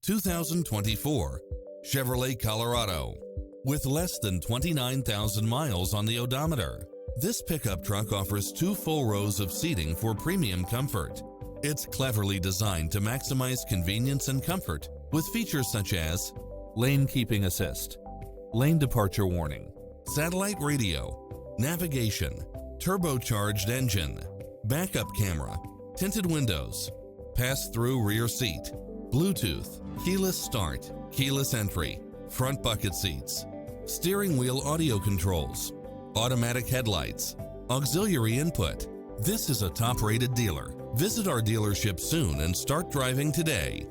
2024 Chevrolet Colorado. With less than 29,000 miles on the odometer, this pickup truck offers 2 full rows of seating for premium comfort. It's cleverly designed to maximize convenience and comfort with features such as lane keeping assist, lane departure warning, satellite radio, navigation, turbocharged engine, backup camera, tinted windows, pass-through rear seat, Bluetooth, keyless start, keyless entry, front bucket seats, steering wheel audio controls, automatic headlights, auxiliary input. This is a top-rated dealer. Visit our dealership soon and start driving today.